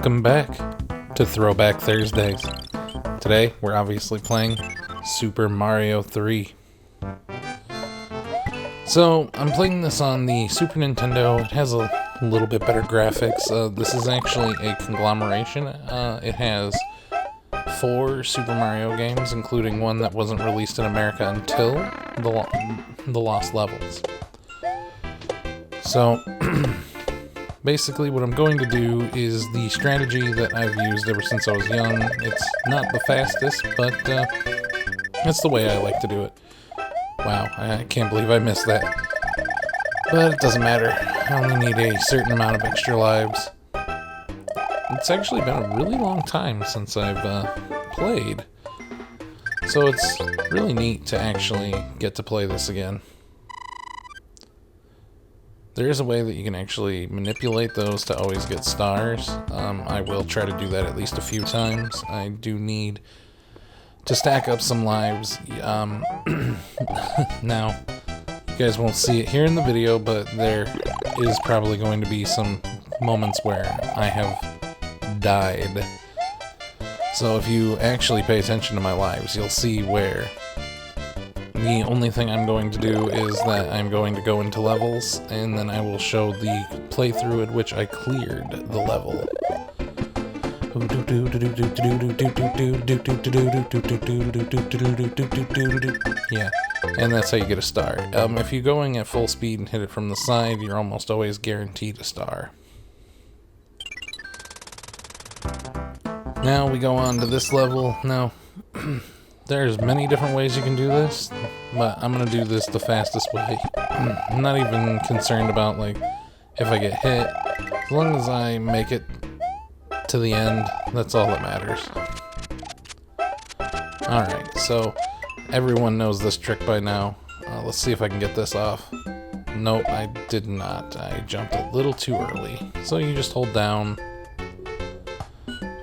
Welcome back to Throwback Thursdays. Today, we're obviously playing Super Mario 3. So, I'm playing this on the Super Nintendo. It has a little bit better graphics. This is actually a conglomeration. It has 4 Super Mario games, including one that wasn't released in America until the Lost Levels. So, basically what I'm going to do is the strategy that I've used ever since I was young. It's not the fastest, but that's the way I like to do it. Wow, I can't believe I missed that. But it doesn't matter. I only need a certain amount of extra lives. It's actually been a really long time since I've played. So it's really neat to actually get to play this again. There is a way that you can actually manipulate those to always get stars. I will try to do that at least a few times. I do need to stack up some lives. Now, you guys won't see it here in the video, but there is probably going to be some moments where I have died. So if you actually pay attention to my lives, you'll see where the only thing I'm going to do is that I'm going to go into levels, and then I will show the playthrough at which I cleared the level. Yeah, and that's how you get a star. If you're going at full speed and hit it from the side, you're almost always guaranteed a star. Now we go on to this level. Now, there's many different ways you can do this, but I'm going to do this the fastest way. I'm not even concerned about, like, if I get hit. As long as I make it to the end, that's all that matters. Alright, so everyone knows this trick by now. Let's see if I can get this off. Nope, I did not. I jumped a little too early. So you just hold down.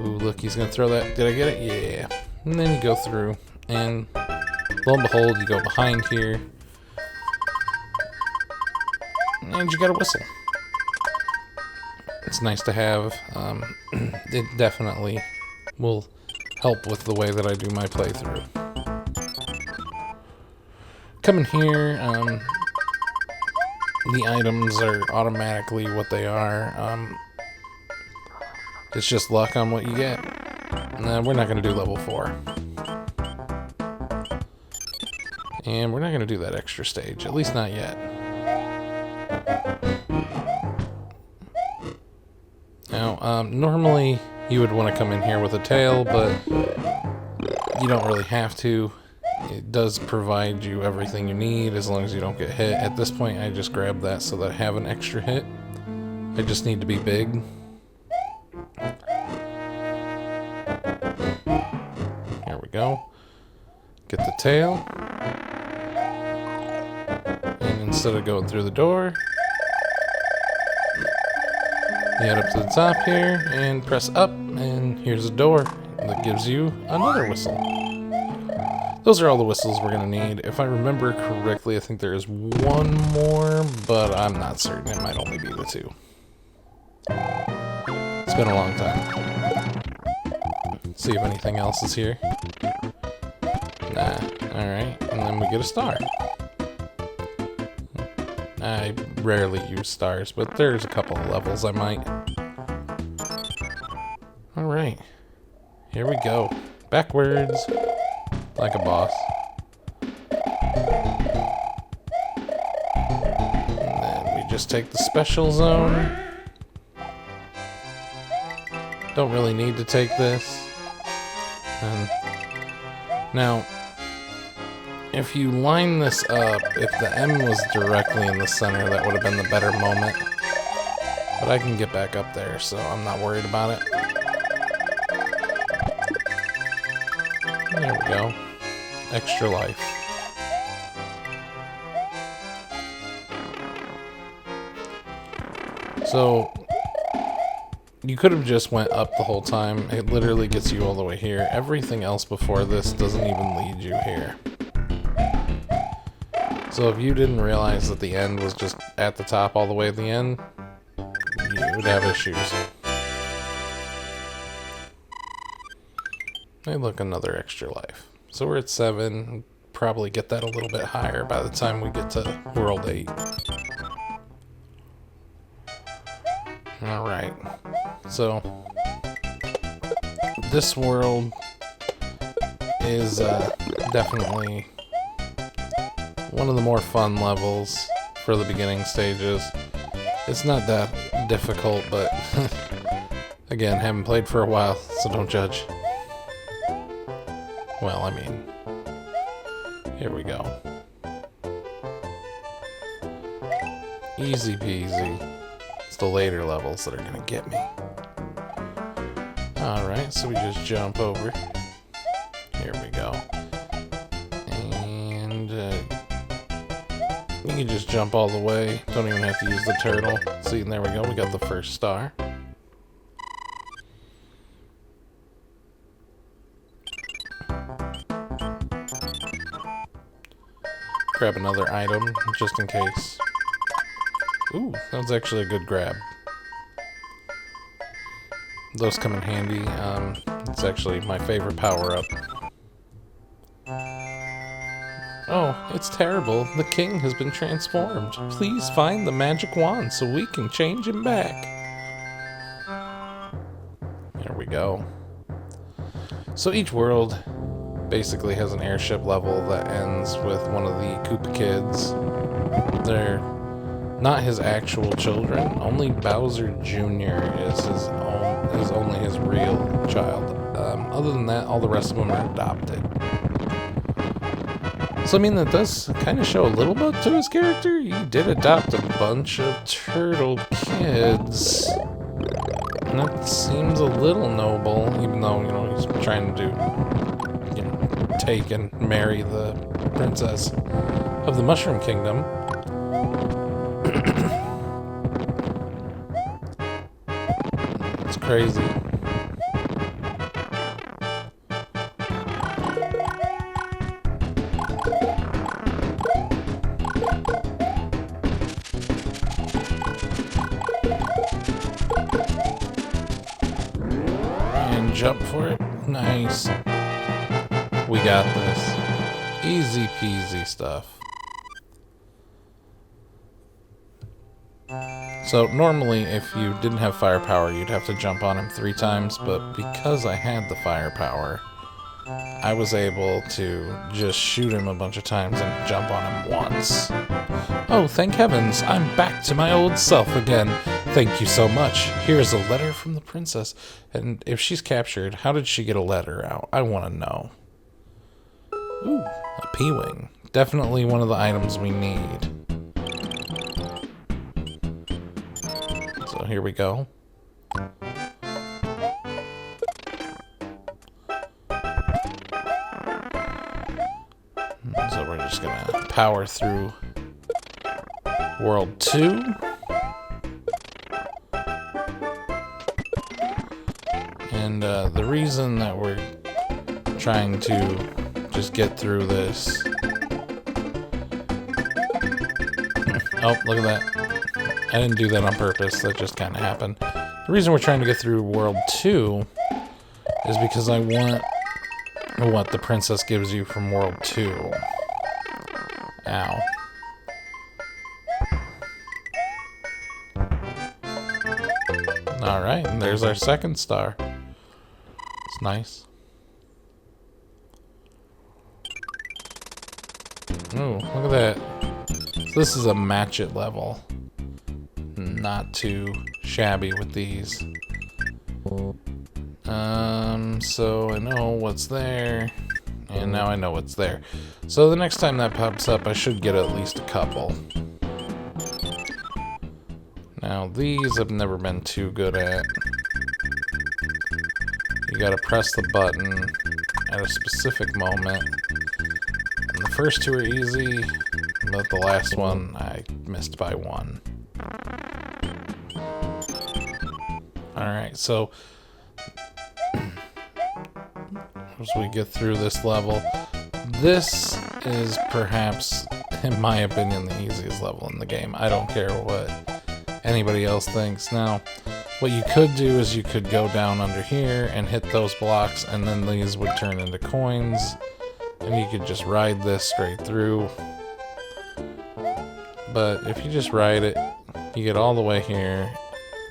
Ooh, look, he's going to throw that. Did I get it? Yeah. And then you go through, and lo and behold, you go behind here, and you got a whistle. It's nice to have. It definitely will help with the way that I do my playthrough. Come in here, the items are automatically what they are. It's just luck on what you get. We're not going to do level 4. And we're not going to do that extra stage, at least not yet. Now, normally you would want to come in here with a tail, but you don't really have to. It does provide you everything you need as long as you don't get hit. At this point, I just grabbed that so that I have an extra hit. I just need to be big. There we go. Get the tail. And instead of going through the door, you head up to the top here and press up, and here's a door that gives you another whistle. Those are all the whistles we're going to need. If I remember correctly, I think there is one more, but I'm not certain. It might only be the 2. It's been a long time. Let's see if anything else is here. Nah. Alright, and then we get a star. I rarely use stars, but there's a couple of levels I might. Alright, here we go. Backwards, like a boss. And then we just take the special zone. Don't really need to take this. And now, if you line this up, if the M was directly in the center, that would have been the better moment. But I can get back up there, so I'm not worried about it. There we go. Extra life. So, you could have just went up the whole time. It literally gets you all the way here. Everything else before this doesn't even lead you here. So if you didn't realize that the end was just at the top all the way at the end, you would have issues. Hey, look, another extra life. So we're at 7. Probably get that a little bit higher by the time we get to World 8. Alright. So, this world is definitely one of the more fun levels for the beginning stages. It's not that difficult, but again, haven't played for a while, so don't judge. Well, I mean, here we go. Easy peasy. It's the later levels that are gonna get me. Alright, so we just jump over. Here we go. And you can just jump all the way. Don't even have to use the turtle. See, and there we go. We got the first star. Grab another item, just in case. Ooh, that was actually a good grab. Those come in handy. It's actually my favorite power-up. Oh, it's terrible. The king has been transformed. Please find the magic wand so we can change him back. There we go. So each world basically has an airship level that ends with one of the Koopa kids. They're not his actual children. Only Bowser Jr. is only his real child. Other than that, all the rest of them are adopted. So I mean, that does kind of show a little bit to his character. He did adopt a bunch of turtle kids. And that seems a little noble, even though, you know, he's trying to do, you know, take and marry the princess of the Mushroom Kingdom. It's crazy. And jump for it. Nice. We got this. Easy peasy stuff. So normally if you didn't have firepower, you'd have to jump on him 3 times, but because I had the firepower, I was able to just shoot him a bunch of times and jump on him once. Oh, thank heavens, I'm back to my old self again. Thank you so much. Here's a letter from the princess. And if she's captured, how did she get a letter out? I want to know. Ooh, a P-Wing. Definitely one of the items we need. So here we go. So we're just gonna power through World 2. And the reason that we're trying to just get through this... Oh, look at that. I didn't do that on purpose, that just kind of happened. The reason we're trying to get through World 2 is because I want what the princess gives you from World 2. Ow. Alright, and there's our second star. It's nice. Ooh, look at that. So this is a match it level. Not too shabby with these. So I know what's there, and now I know what's there. So the next time that pops up, I should get at least a couple. Now these I've never been too good at. You gotta press the button at a specific moment. And the first 2 are easy, but the last one I missed by 1. Alright, so as we get through this level, this is perhaps, in my opinion, the easiest level in the game. I don't care what anybody else thinks. Now, What you could do is you could go down under here and hit those blocks, and then these would turn into coins, and you could just ride this straight through. But if you just ride it, you get all the way here,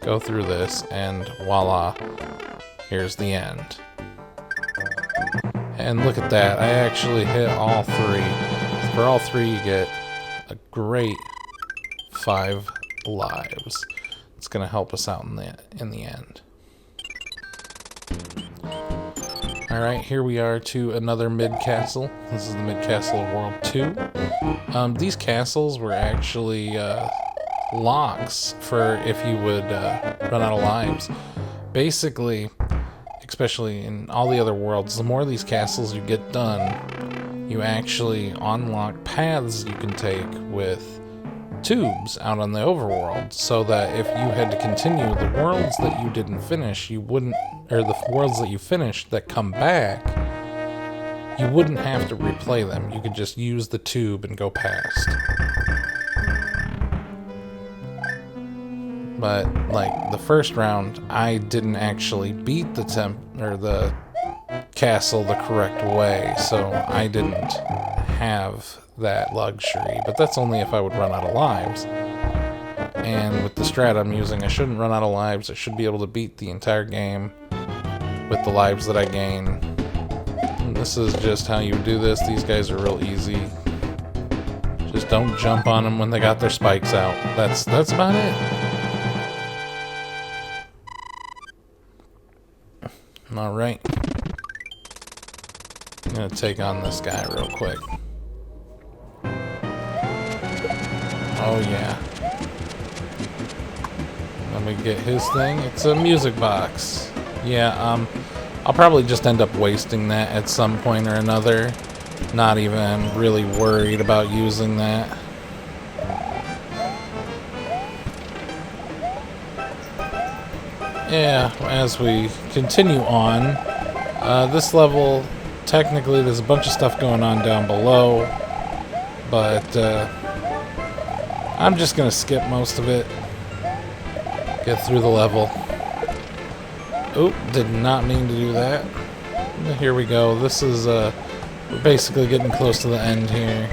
go through this, and voila, here's the end. And look at that, I actually hit all three. For all three, you get a great 5 lives. It's going to help us out in the end. Alright, here we are to another mid-castle. This is the mid-castle of World 2. These castles were actually locks for if you would run out of lives. Basically, especially in all the other worlds, the more of these castles you get done, you actually unlock paths you can take with tubes out on the overworld, so that if you had to continue the worlds that you didn't finish, you wouldn't, or the worlds that you finished that come back, you wouldn't have to replay them. You could just use the tube and go past. But like the first round, I didn't actually beat the castle the correct way, so I didn't have that luxury. But that's only if I would run out of lives. And with the strat I'm using, I shouldn't run out of lives. I should be able to beat the entire game with the lives that I gain. And this is just how you do this. These guys are real easy. Just don't jump on them when they got their spikes out. That's about it. Alright. I'm gonna take on this guy real quick. Oh yeah. Let me get his thing. It's a music box. Yeah, I'll probably just end up wasting that at some point or another. Not even really worried about using that. Yeah, as we continue on, this level, technically there's a bunch of stuff going on down below, but I'm just going to skip most of it, get through the level. Oop, did not mean to do that. Here we go. This is, we're basically getting close to the end here.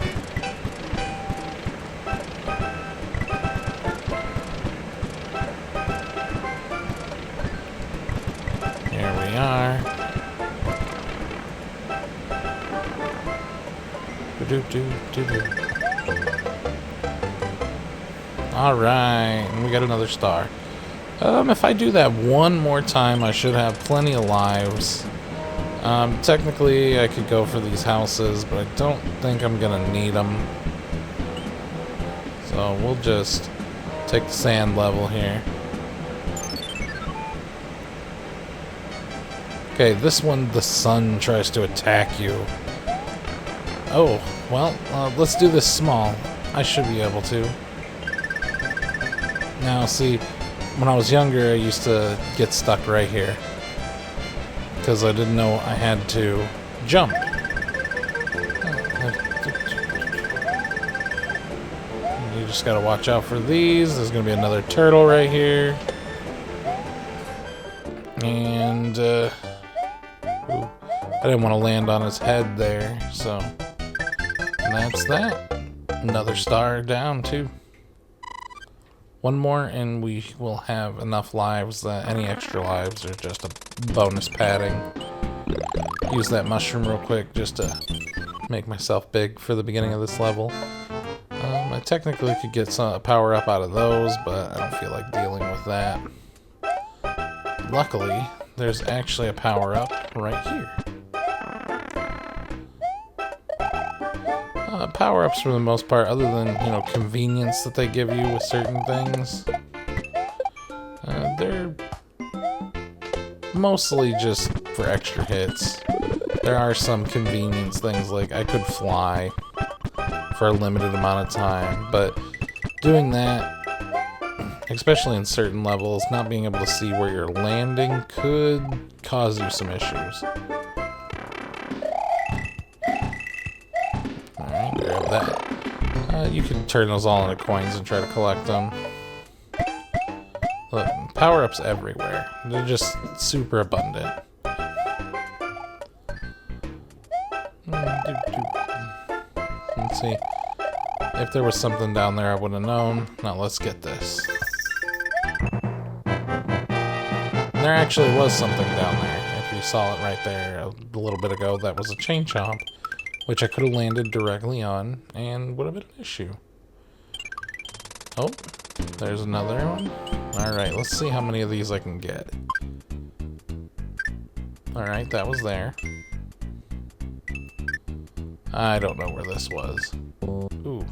Here we are. Alright, and we got another star. If I do that one more time, I should have plenty of lives. Technically, I could go for these houses, but I don't think I'm gonna need them. So we'll just take the sand level here. Okay, this one, the sun tries to attack you. Oh, well, let's do this small. I should be able to. Now, see, when I was younger, I used to get stuck right here, because I didn't know I had to jump. You just gotta watch out for these. There's gonna be another turtle right here. And, ooh, I didn't want to land on his head there, so that's that. Another star down, too. One more, and we will have enough lives that any extra lives are just a bonus padding. Use that mushroom real quick just to make myself big for the beginning of this level. I technically could get a power up out of those, but I don't feel like dealing with that. Luckily, there's actually a power up right here. Power-ups for the most part, other than, you know, convenience that they give you with certain things, they're mostly just for extra hits. There are some convenience things, like I could fly for a limited amount of time, but doing that, especially in certain levels, not being able to see where you're landing could cause you some issues. Grab that. You can turn those all into coins and try to collect them. Look, power-ups everywhere. They're just super abundant. Let's see. If there was something down there, I would have known. Now let's get this. There actually was something down there. If you saw it right there a little bit ago, that was a chain chomp, which I could have landed directly on and would have been an issue. Oh, there's another one. Alright, let's see how many of these I can get. Alright, that was there. I don't know where this was. Ooh.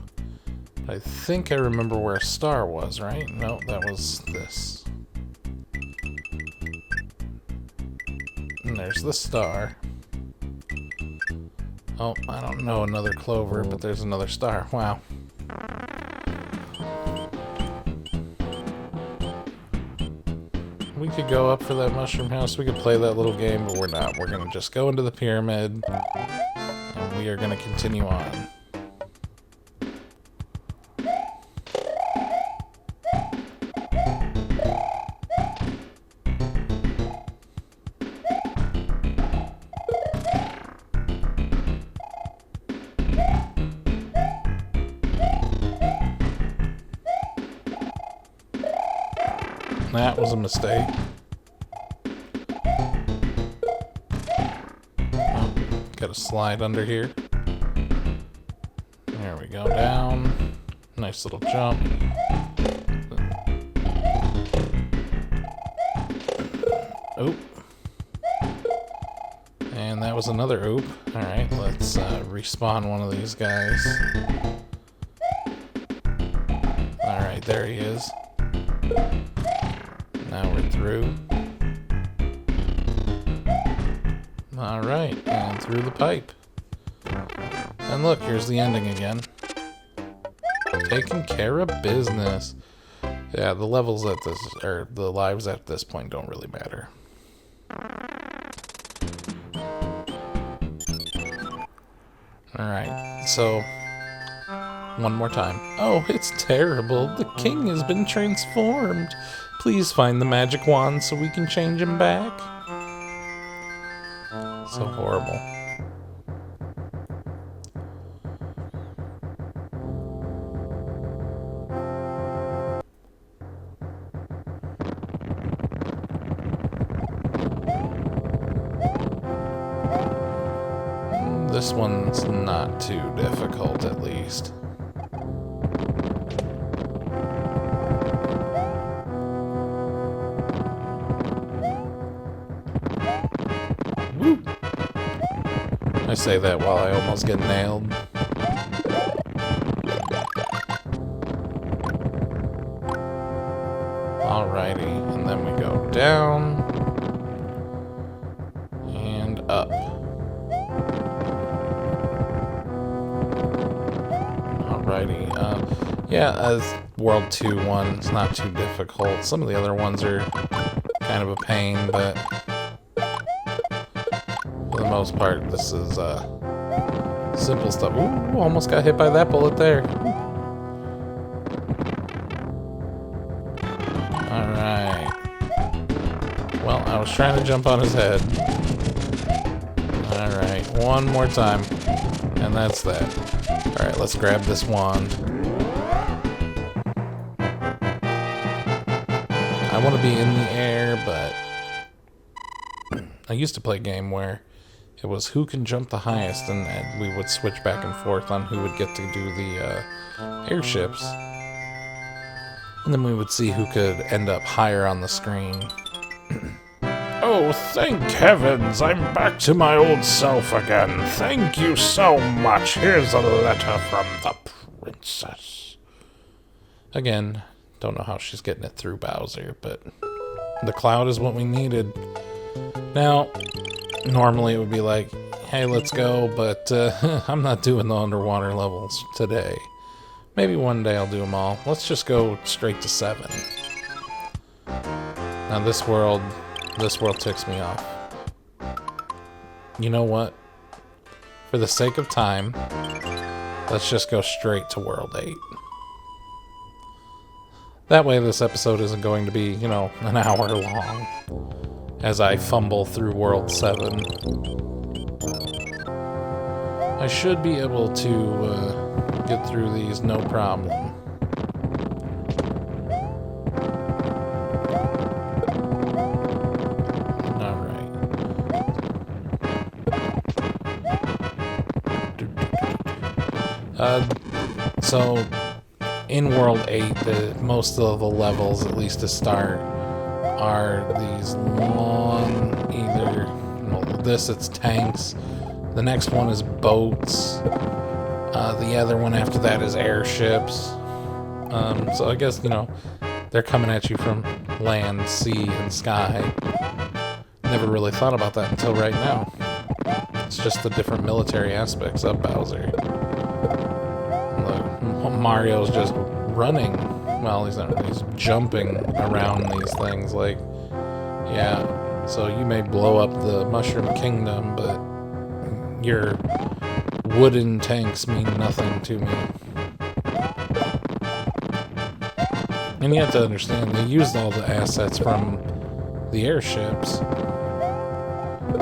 I think I remember where a star was, right? No, that was this. And there's the star. Oh, I don't know another clover, but there's another star. Wow. We could go up for that mushroom house. We could play that little game, but we're not. We're going to just go into the pyramid, and we are going to continue on. That was a mistake. Oh, gotta slide under here. There we go, down. Nice little jump. Oop. And that was another oop. Alright, let's respawn one of these guys. Alright, there he is. Now we're through. Alright, and through the pipe. And look, here's the ending again. Taking care of business. Yeah, the levels at this, or the lives at this point don't really matter. Alright, so one more time. Oh, it's terrible. The king has been transformed. Please find the magic wand so we can change him back. So horrible. This one's not too difficult, at least. Woo! I say that while I almost get nailed. Alrighty, and then we go down and up. Alrighty, yeah, World 2 one, it's not too difficult. Some of the other ones are kind of a pain, but for the most part, this is simple stuff. Ooh, almost got hit by that bullet there. Alright. Well, I was trying to jump on his head. Alright, one more time. And that's that. Alright, let's grab this wand. I want to be in the air, but I used to play a game where it was who can jump the highest, and we would switch back and forth on who would get to do the airships. And then we would see who could end up higher on the screen. Oh, thank heavens, I'm back to my old self again. Thank you so much. Here's a letter from the princess. Again, don't know how she's getting it through Bowser, but the cloud is what we needed. Now, normally it would be like, hey, let's go, but I'm not doing the underwater levels today. Maybe one day I'll do them all. Let's just go straight to 7. Now this world ticks me off. You know what? For the sake of time, let's just go straight to World 8. That way this episode isn't going to be, you know, an hour long as I fumble through World 7. I should be able to get through these no problem. So, in World 8, most of the levels, at least to start, are these long, it's tanks. The next one is boats. The other one after that is airships. So I guess, you know, they're coming at you from land, sea, and sky. Never really thought about that until right now. It's just the different military aspects of Bowser. Mario's just running. Well, he's not. He's jumping around these things. Like, yeah. So you may blow up the Mushroom Kingdom, but your wooden tanks mean nothing to me. And you have to understand, they used all the assets from the airships.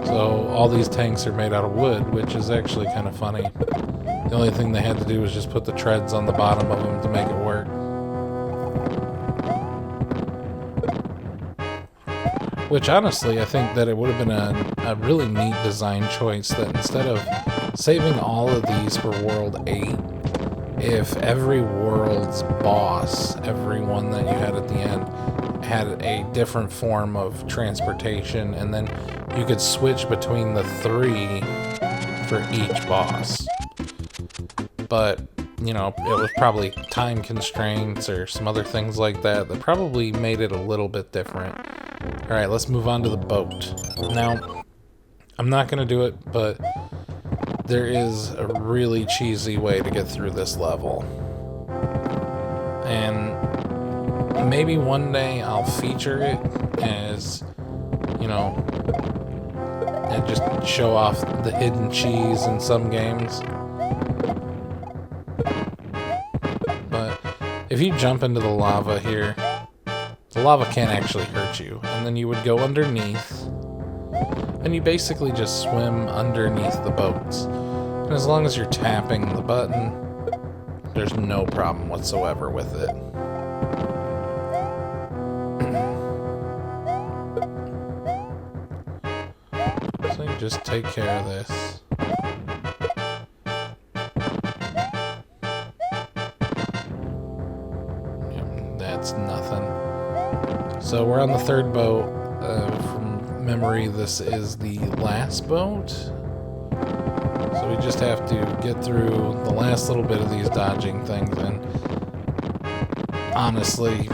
So all these tanks are made out of wood, which is actually kind of funny. The only thing they had to do was just put the treads on the bottom of them to make it work. Which honestly, I think that it would have been a really neat design choice that instead of saving all of these for World 8, if every world's boss, every one that you had at the end, had a different form of transportation, and then you could switch between the 3 for each boss. But, you know, it was probably time constraints or some other things like that that probably made it a little bit different. Alright, let's move on to the boat. Now, I'm not going to do it, but there is a really cheesy way to get through this level. And maybe one day I'll feature it as, you know, and just show off the hidden cheese in some games. But if you jump into the lava here, the lava can't actually hurt you. And then you would go underneath, and you basically just swim underneath the boats. And as long as you're tapping the button, there's no problem whatsoever with it. So you just take care of this. Yep, that's nothing. So we're on the third boat. From memory, this is the last boat. So we just have to get through the last little bit of these dodging things, and honestly,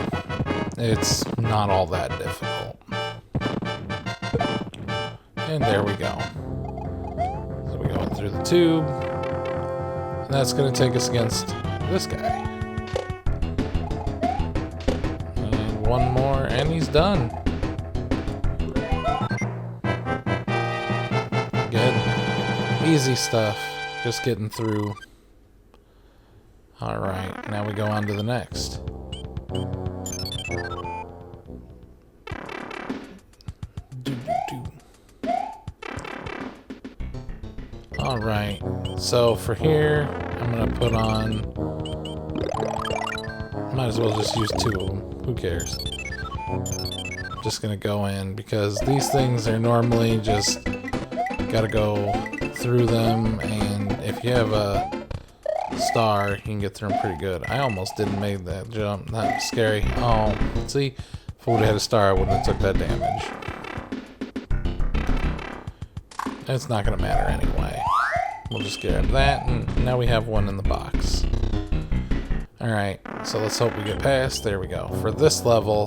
it's not all that difficult. And there we go. So we go through the tube, and that's going to take us against this guy. And one more, and he's done. Easy stuff, just getting through. Alright, now we go on to the next. Alright, so for here, I'm gonna put on... Might as well just use 2 of them, who cares? Just gonna go in, because these things are normally just... Gotta go through them, and if you have a star, you can get through them pretty good. I almost didn't make that jump. That was scary. Oh, see? If I would have had a star, I wouldn't have took that damage. It's not going to matter anyway. We'll just grab that, and now we have one in the box. Alright, so let's hope we get past. There we go. For this level,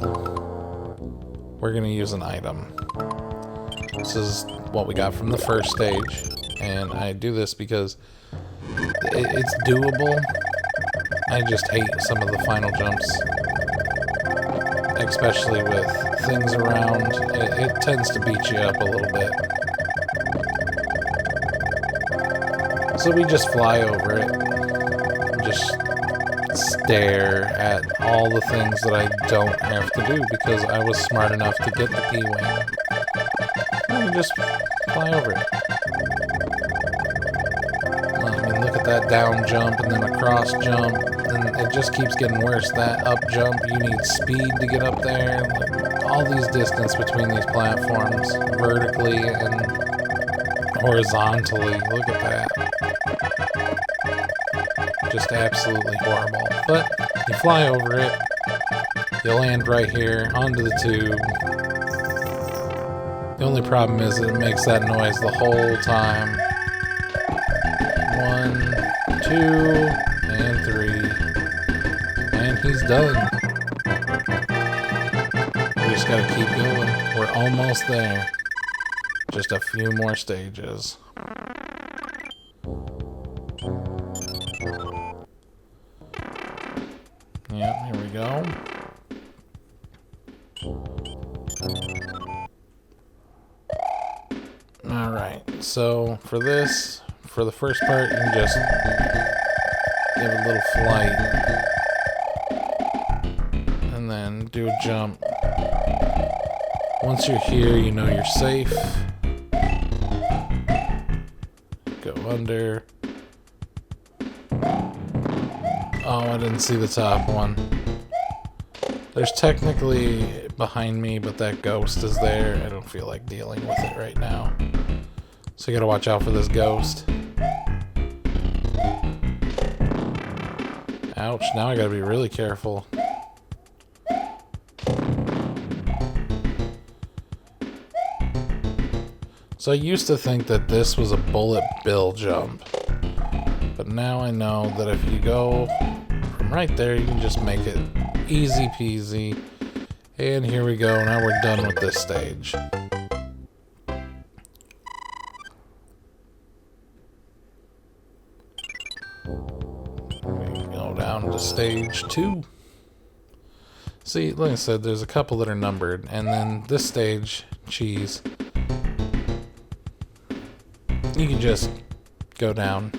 we're going to use an item. This is what we got from the first stage, and I do this because it's doable. I just hate some of the final jumps, especially with things around. It tends to beat you up a little bit. So we just fly over it, just stare at all the things that I don't have to do because I was smart enough to get the P-Wing. I can just fly over it. Well, I mean, look at that down jump and then a cross jump, and it just keeps getting worse. That up jump, you need speed to get up there. Like, all these distance between these platforms, vertically and horizontally. Look at that. Just absolutely horrible. But you fly over it, you land right here onto the tube. The only problem is that it makes that noise the whole time. 1, 2, and 3. And he's done. We just gotta keep going. We're almost there. Just a few more stages. Yep, here we go. Alright, so for this, for the first part, you can just give a little flight. And then do a jump. Once you're here, you know you're safe. Go under. Oh, I didn't see the top one. There's technically behind me, but that ghost is there. I don't feel like dealing with it right now. So you gotta watch out for this ghost. Ouch, now I gotta be really careful. So I used to think that this was a bullet bill jump. But now I know that if you go from right there, you can just make it easy peasy. And here we go, now we're done with this stage. We go down to stage 2. See, like I said, there's a couple that are numbered, and then this stage, cheese, you can just go down.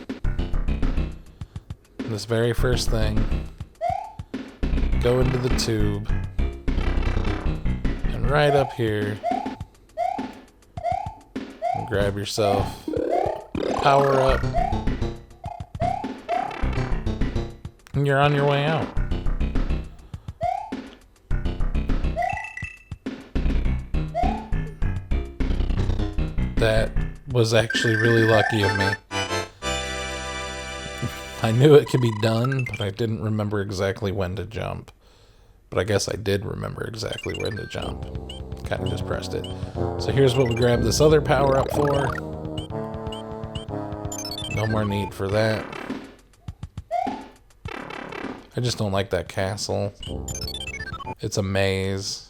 This very first thing, go into the tube, and right up here, grab yourself power up, and you're on your way out. That was actually really lucky of me. I knew it could be done, but I didn't remember exactly when to jump. But I guess I did remember exactly when to jump. Kind of just pressed it. So here's what we grabbed this other power up for. No more need for that. I just don't like that castle. It's a maze.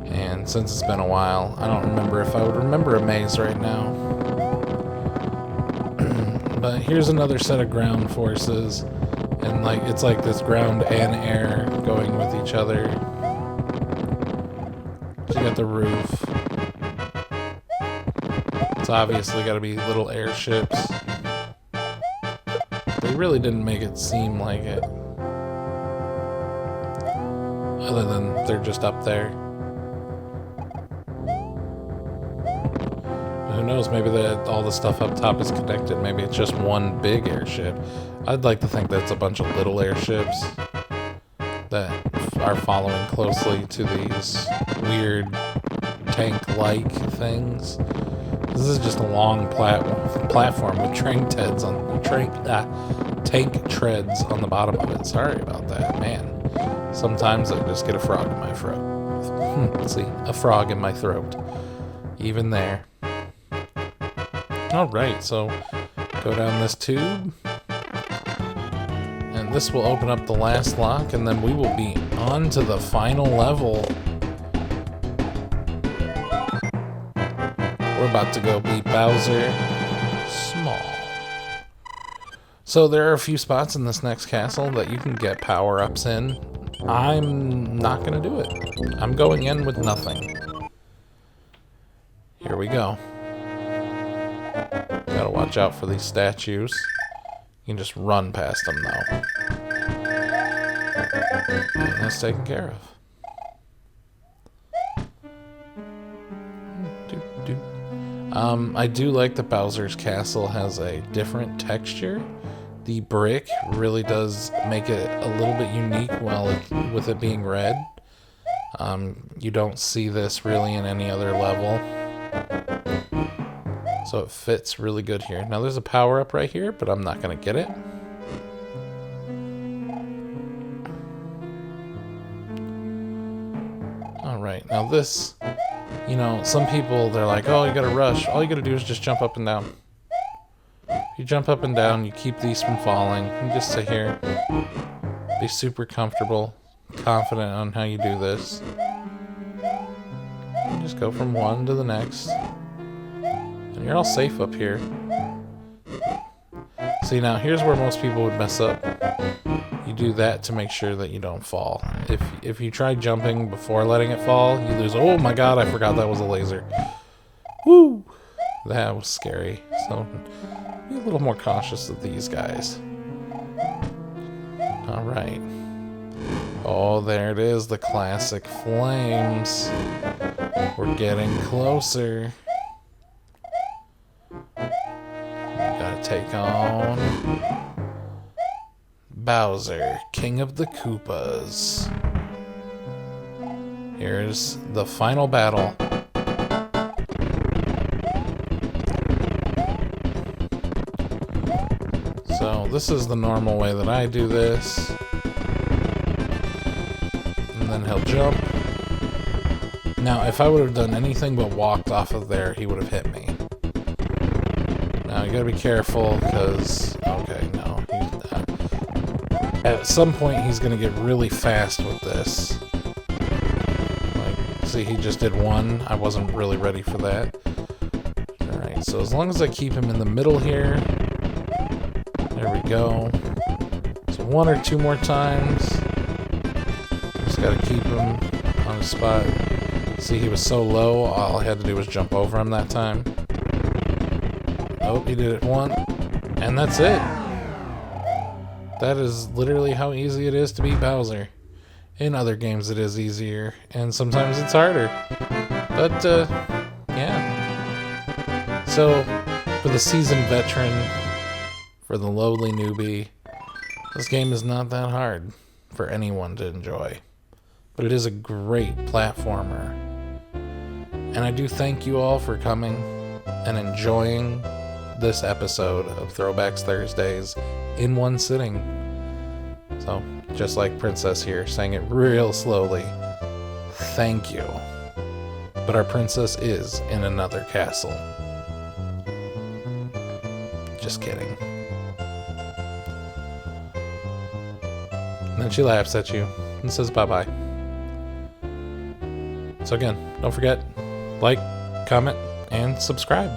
And since it's been a while, I don't remember if I would remember a maze right now. But here's another set of ground forces, and like it's like this ground and air going with each other. So you got the roof. It's obviously got to be little airships. They really didn't make it seem like it, other than they're just up there. Who knows, maybe all the stuff up top is connected. Maybe it's just one big airship. I'd like to think that's a bunch of little airships that are following closely to these weird tank-like things. This is just a long platform with tank treads on the bottom of it. Sorry about that, man. Sometimes I just get a frog in my throat. Let's see, a frog in my throat. Even there. Alright, so go down this tube, and this will open up the last lock, and then we will be on to the final level. We're about to go beat Bowser small. So there are a few spots in this next castle that you can get power-ups in. I'm not going to do it. I'm going in with nothing. Here we go. Gotta watch out for these statues. You can just run past them though. And that's taken care of. I do like that Bowser's Castle has a different texture. The brick really does make it a little bit unique with it being red. You don't see this really in any other level. So it fits really good here. Now there's a power-up right here, but I'm not going to get it. Alright, now this, you know, some people, they're like, oh, you gotta rush. All you gotta do is just jump up and down. If you jump up and down, you keep these from falling. You just sit here, be super comfortable, confident on how you do this. You just go from one to the next. And you're all safe up here. See, now here's where most people would mess up. You do that to make sure that you don't fall. If you try jumping before letting it fall, you lose. Oh my god, I forgot that was a laser. Woo! That was scary. So be a little more cautious of these guys. Alright. Oh, there it is, the classic flames. We're getting closer. We gotta take on Bowser, King of the Koopas. Here's the final battle. So this is the normal way that I do this. And then he'll jump. Now, if I would have done anything but walked off of there, he would have hit me. Now, you gotta be careful, because... Okay, no. At some point, he's gonna get really fast with this. Like, see, he just did one. I wasn't really ready for that. Alright, so as long as I keep him in the middle here... There we go. So one or two more times. Just gotta keep him on his spot. See, he was so low, all I had to do was jump over him that time. Oh, he did it one. And that's it. That is literally how easy it is to beat Bowser. In other games it is easier, and sometimes it's harder. But, yeah. So, for the seasoned veteran, for the lowly newbie, this game is not that hard for anyone to enjoy. But it is a great platformer. And I do thank you all for coming and enjoying this episode of Throwbacks Thursdays in one sitting. So, just like Princess here, saying it real slowly, thank you. But our princess is in another castle. Just kidding. And then she laughs at you and says bye-bye. So again, don't forget, like, comment, and subscribe.